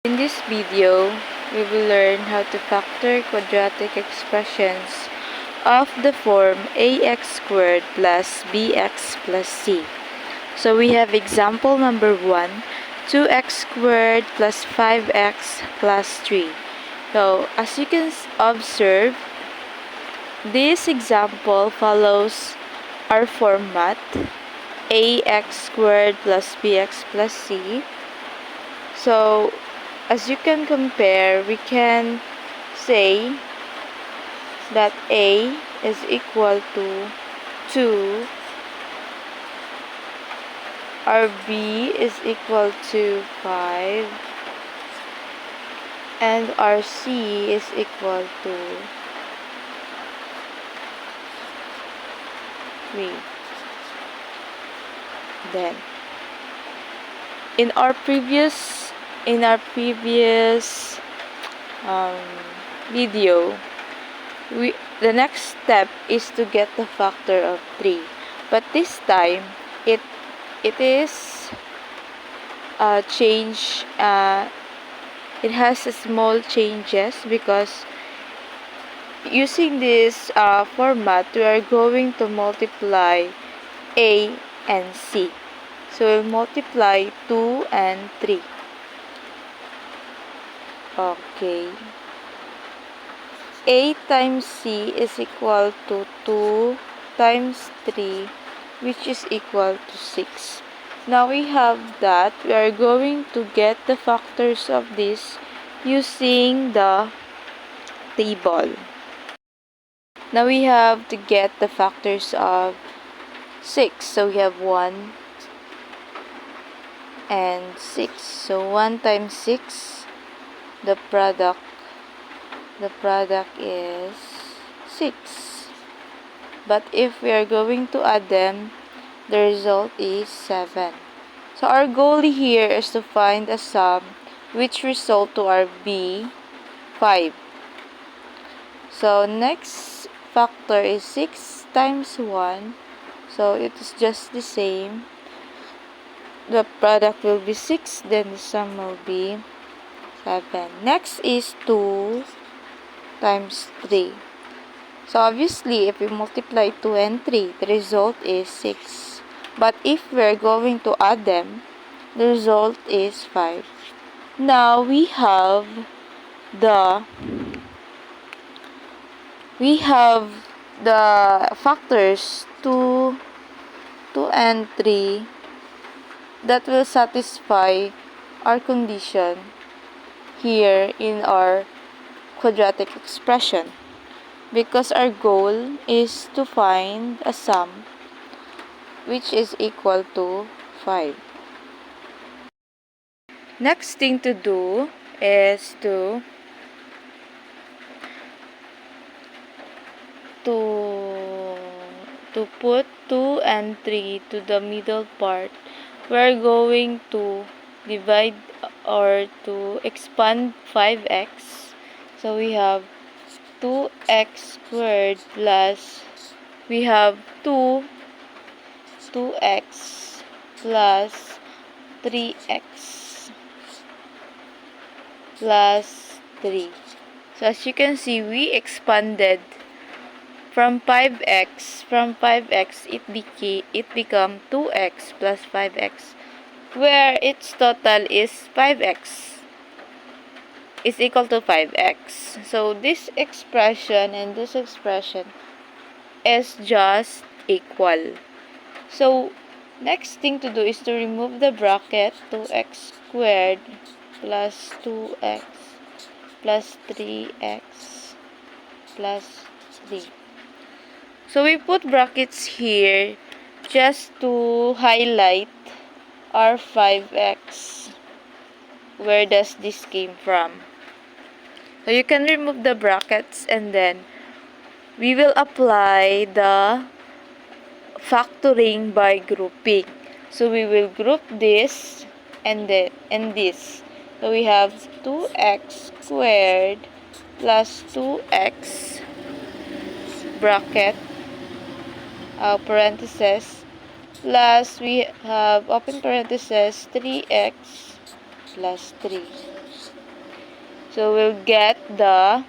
In this video, we will learn how to factor quadratic expressions of the form ax squared plus bx plus c. So we have example number 1, 2x squared plus 5x plus 3. So as you can observe, this example follows our format ax squared plus bx plus c. So as you can compare, we can say that a is equal to 2, our b is equal to 5, and our c is equal to 3. Then, in our previous video, the next step is to get the factor of 3, but this time it is change. It has a small changes because using this format, we are going to multiply a and c. So we'll multiply 2 and 3. Okay. A times c is equal to 2 times 3, which is equal to 6. Now we have that. We are going to get the factors of this using the table. Now we have to get the factors of 6. So we have 1 and 6. So 1 times 6, the product is 6. But if we are going to add them, the result is 7. So our goal here is to find a sum which result to our b 5. So next factor is 6 times 1. So it is just the same. The product will be 6, then the sum will be 7. Next is 2 times 3. So obviously, if we multiply 2 and 3, the result is 6. But if we're going to add them, the result is 5. Now we have the factors 2 and 3 that will satisfy our condition here in our quadratic expression, because our goal is to find a sum which is equal to 5. Next thing to do is to put 2 and 3 to the middle part. We're going to divide or to expand 5x. So we have 2x squared plus, we have 2x plus 3x plus 3. So as you can see, we expanded from 5x. From 5x, it become 2x plus 5x, where its total is 5x is equal to 5x. So this expression and this expression is just equal. So next thing to do is to remove the bracket. 2x squared plus 2x plus 3x plus 3. So we put brackets here just to highlight our 5x. Where does this came from? So you can remove the brackets, and then we will apply the factoring by grouping. So we will group this and this. So we have 2x squared plus 2x bracket parentheses plus we have open parentheses 3x plus 3. So we'll get the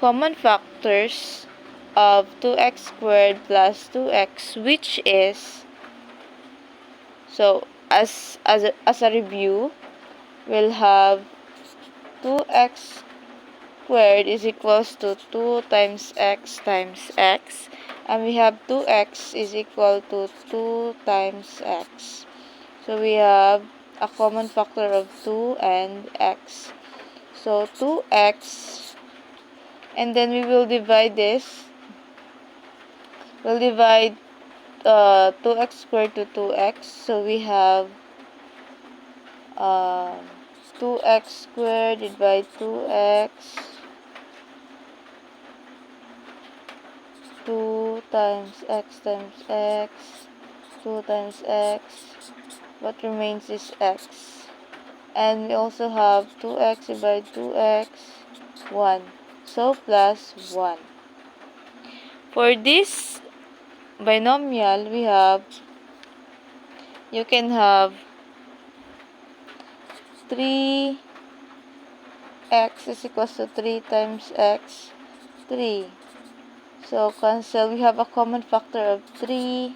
common factors of 2x squared plus 2x, which is, so as a review, we'll have 2x squared is equals to 2 times x, and we have 2x is equal to 2 times x. So we have a common factor of 2 and x. So 2x, and then we will divide this. We'll divide 2x squared to 2x. So we have 2x squared divided by 2x, 2 times x, 2 times x. What remains is x. And we also have 2x divided by 2x, 1. So plus 1. For this binomial, you can have 3x is equals to 3 times x, 3. So cancel, we have a common factor of 3,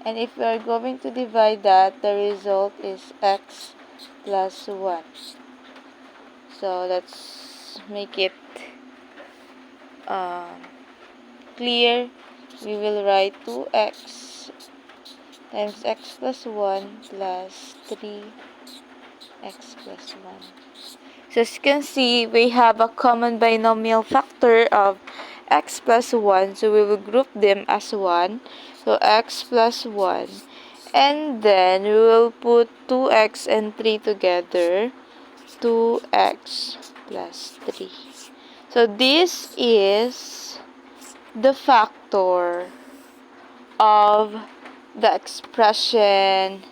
and if we are going to divide that, the result is x plus 1. So let's make it clear. We will write 2x times x plus 1 plus 3x plus 1. So as you can see, we have a common binomial factor of x plus 1. So we will group them as 1. So x plus 1. And then we will put 2x and 3 together. 2x plus 3. So this is the factor of the expression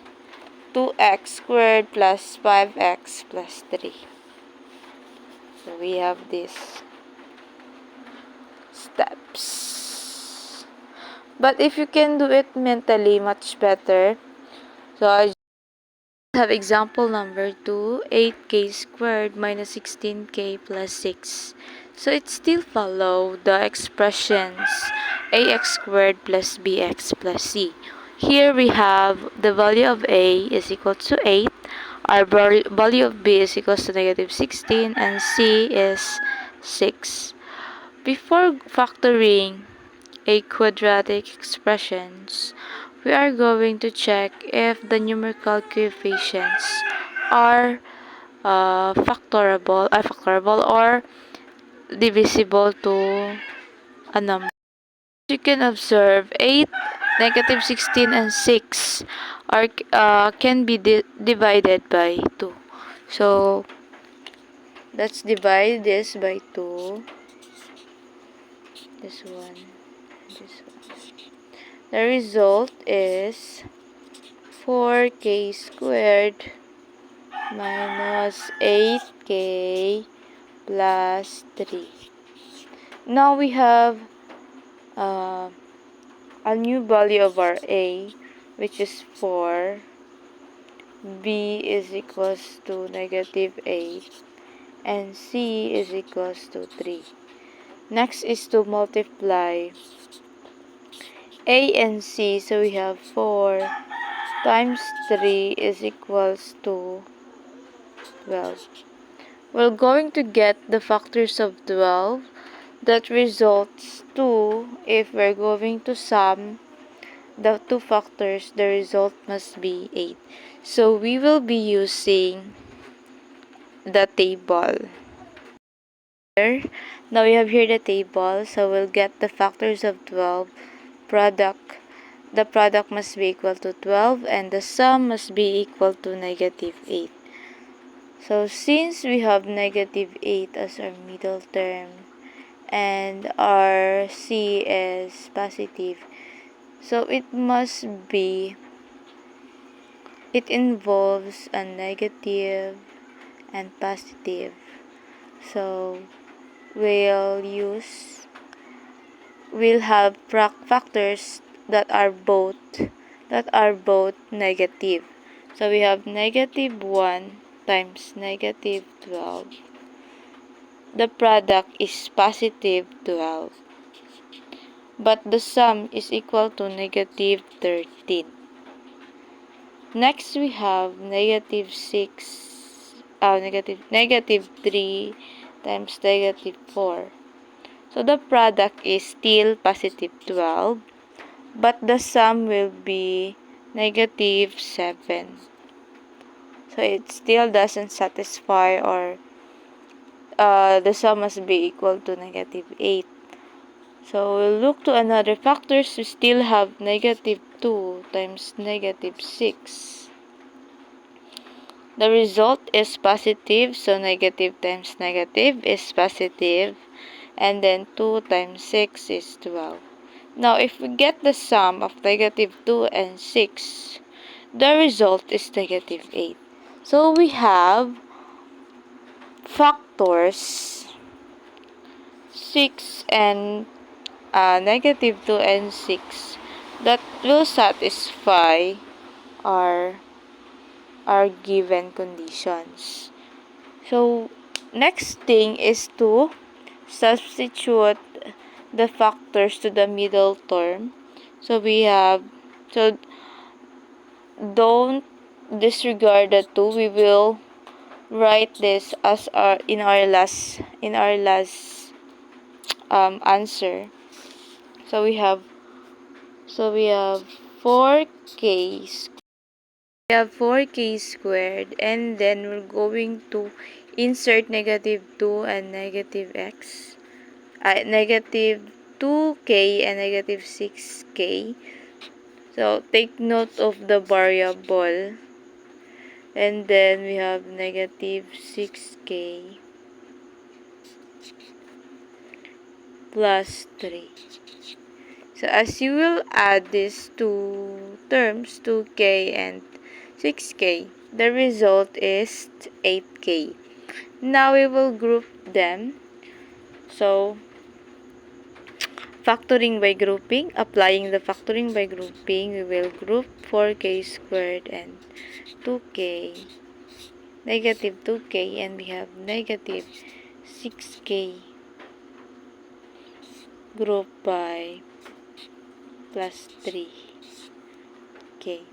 2x squared plus 5x plus 3. So we have these steps. But if you can do it mentally, much better. So I have example number 2, 8k squared minus 16k plus 6. So it still follow the expressions ax squared plus bx plus c. Here we have the value of a is equal to 8, our value of b is equal to negative 16, and c is 6. Before factoring a quadratic expressions, we are going to check if the numerical coefficients are factorable or divisible to a number. You can observe 8, negative 16, and 6 are can be divided by 2. So let's divide this by 2. This one, this one. The result is 4k squared minus 8k plus 3. Now we have a new value of our a, which is 4. B is equals to negative 8. And C is equals to 3. Next is to multiply A and C. So we have 4 times 3 is equals to 12. We're going to get the factors of 12. That results to, if we're going to sum the two factors, the result must be 8. So we will be using the table. Now we have here the table, so we'll get the factors of 12. The product must be equal to 12, and the sum must be equal to negative 8. So since we have negative 8 as our middle term, and our C is positive, so it involves a negative and positive. So we'll have factors that are both negative. So we have negative 1 times negative 12 the product is positive 12, but the sum is equal to negative 13. Next, we have negative 3 times negative 4. So the product is still positive 12, but the sum will be negative 7. So it still doesn't satisfy, or the sum must be equal to negative 8. So we'll look to another factors. We still have negative 2 times negative 6. The result is positive, so negative times negative is positive, and then 2 times 6 is 12. Now, if we get the sum of negative 2 and 6, the result is negative 8. So we have factors 6 and negative 2 and 6 that will satisfy our given conditions. So next thing is to substitute the factors to the middle term. So we have, so don't disregard the 2. We will write this as in our last answer. So we have 4k squared, and then we're going to insert negative 2 and negative x, negative 2k and negative 6k. So take note of the variable, and then we have negative 6k plus 3. So as you will add these two terms, 2k and 6k, the result is 8k. Now we will group them. So factoring by grouping, applying the factoring by grouping, we will group 4k squared and 2k, negative 2k, and we have negative 6k grouped by plus 3. Okay.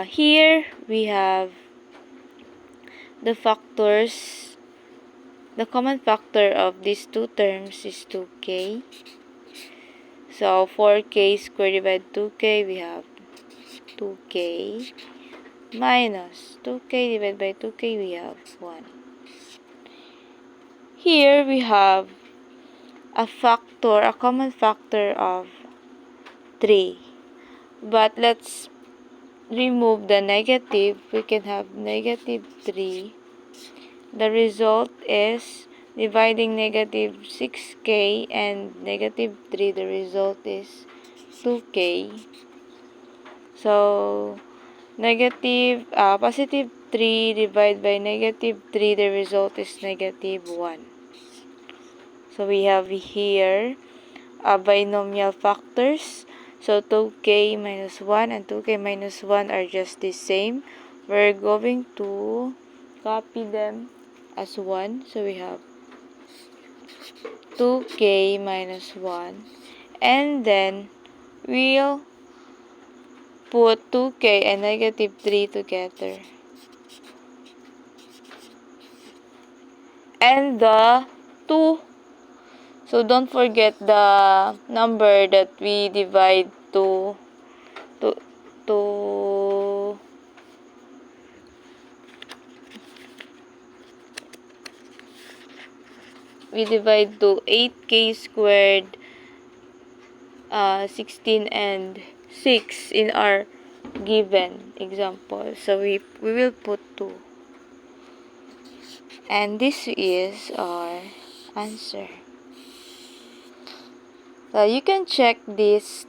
Here we have the factors. The common factor of these two terms is 2k. So 4k squared divided 2k, we have 2k minus 2k divided by 2k, we have 1. Here we have a common factor of 3. But let's remove the negative. We can have negative 3. The result is dividing negative 6k and negative 3. The result is 2k. So positive 3 divided by negative 3. The result is negative 1. So we have here binomial factors. So 2k minus 1 and 2k minus 1 are just the same. We're going to copy them as 1. So we have 2k minus 1. And then we'll put 2k and negative 3 together. And the 2. So don't forget the number that we divide to we divide to 8k squared, 16 and 6 in our given example. So we will put 2. And this is our answer. You can check these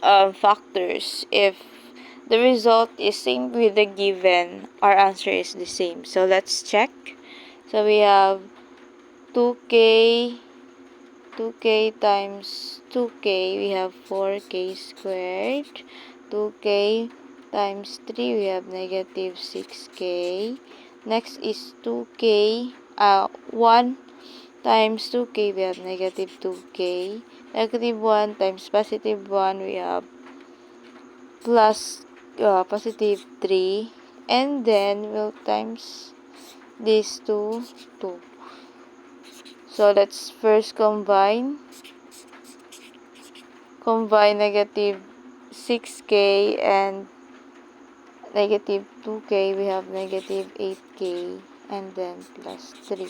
factors. If the result is same with the given, our answer is the same. So let's check. So we have 2k times 2k, we have 4k squared. 2k times 3, we have negative 6k. Next is 2k 1 times 2k, we have negative 2k. Negative 1 times positive 1, we have plus positive 3. And then we'll times these two 2. So let's first combine negative 6k and negative 2k. We have negative 8k and then plus 3.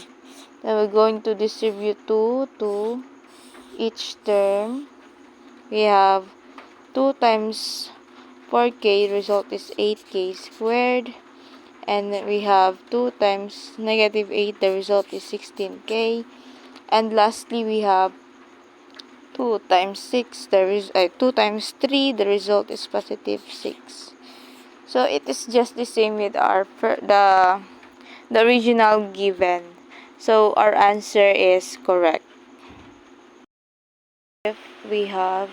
Then we're going to distribute 2 to each term. We have 2 times 4k, result is 8k squared. And we have 2 times negative 8, the result is 16k. And lastly, we have 2 times 6, 2 times 3, the result is positive 6. So it is just the same with our the original given. So our answer is correct. If we have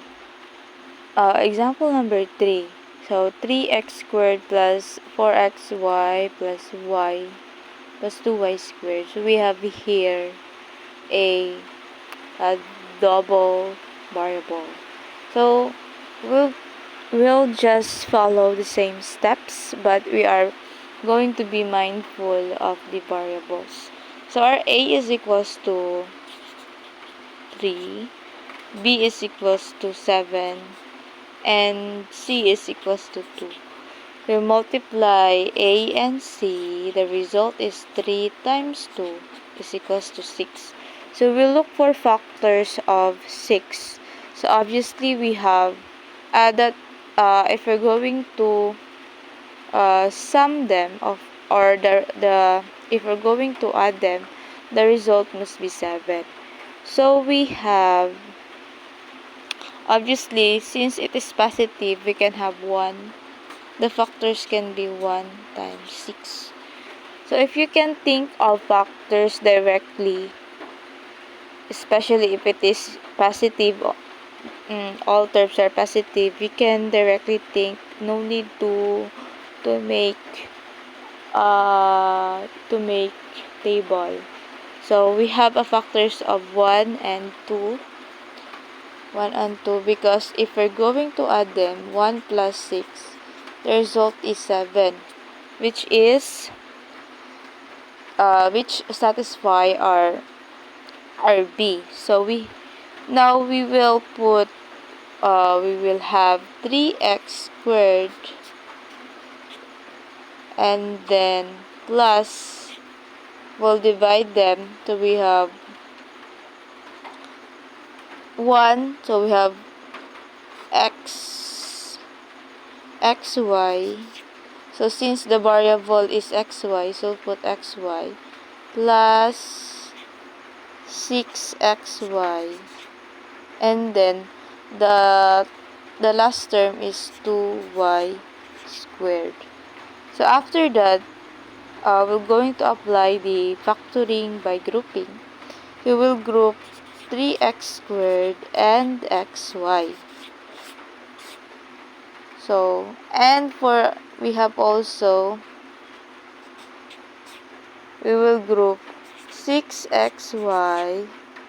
example number 3. So 3x squared plus 4xy plus y plus 2y squared. So we have here a double variable. So we'll just follow the same steps, but we are going to be mindful of the variables. So our a is equals to 3, b is equals to 7, and c is equals to 2. We multiply a and c, the result is 3 times 2 is equals to 6. So we look for factors of 6. So obviously we have that if we're going to sum them or if we're going to add them, the result must be 7. So we have, obviously, since it is positive, we can have 1. The factors can be 1 times 6. So if you can think of factors directly, especially if it is positive, all terms are positive, we can directly think, no need to make table. So we have a factors of 1 and 2. 1 and 2, because if we're going to add them, 1 plus 6, the result is 7, which satisfy our b. So we will put we will have 3x squared and then plus, we'll divide them, so we have 1, so we have xy. So since the variable is xy, so put xy plus 6xy, and then the last term is 2y squared. So after that, we're going to apply the factoring by grouping. We will group 3x squared and xy. So, and we have also, we will group 6xy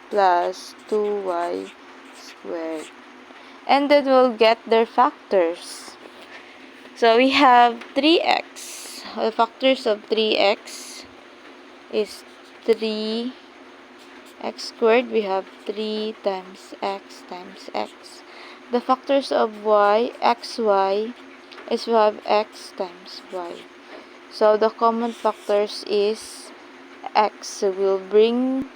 plus 2y squared. And then we'll get their factors. So we have 3x. The factors of 3x is 3x squared. We have 3 times x times x. The factors of xy is we have x times y. So the common factors is x. So we'll bring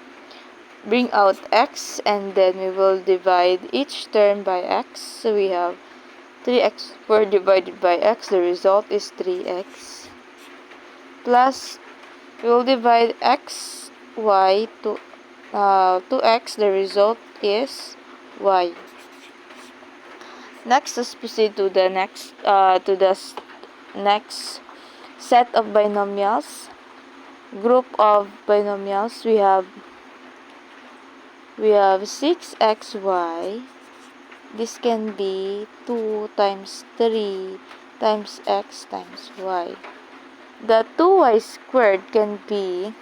out x, and then we will divide each term by x. So we have 3x squared divided by x, the result is 3x. Plus, we will divide xy to 2x, the result is y. Next, let's proceed to the next set of binomials. Group of binomials, we have 6xy. This can be 2 times 3 times x times y. The 2y squared can be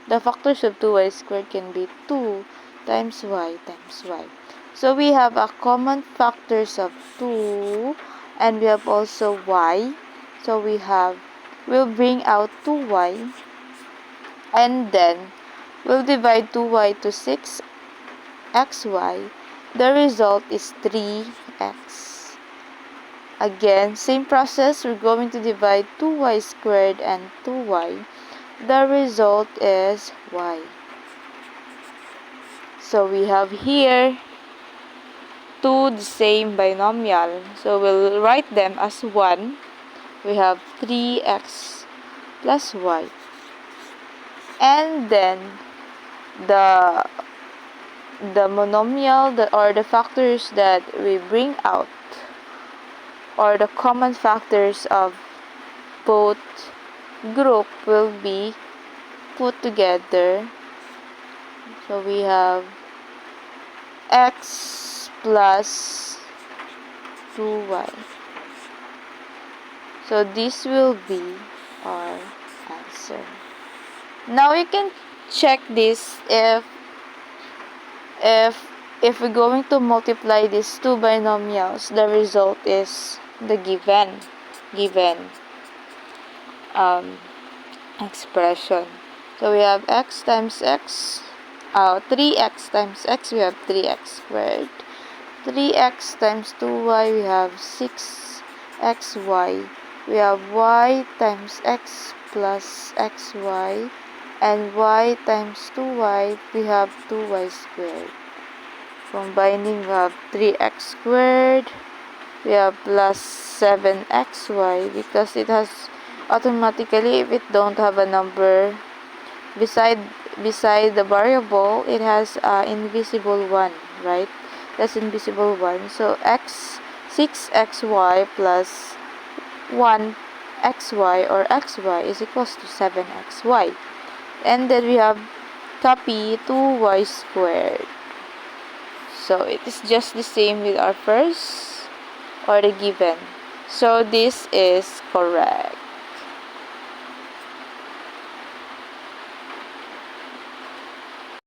the factors of 2y squared can be 2 times y times y. So we have a common factors of 2 and we have also y. So we'll bring out 2y and then we'll divide 2y to 6xy. The result is 3x. Again, same process, we're going to divide 2y squared and 2y. The result is y. So we have here two the same binomial. So we'll write them as 1. We have 3x plus y. And then the monomial or the factors that we bring out, or the common factors of both group, will be put together. So we have x plus 2y. So this will be our answer. Now you can check this if we're going to multiply these two binomials, the result is the given expression. So we have x times x, 3x times x, we have 3x squared. 3x times 2y, we have 6xy. We have y times x plus xy. And y times 2y, we have 2y squared. Combining, we have 3x squared. We have plus 7xy because it has automatically, if it don't have a number beside the variable, it has invisible one, right? That's invisible one. So 6xy plus 1xy or xy is equals to 7xy. And then we have copy 2y squared. So it is just the same with our first or the given. So this is correct.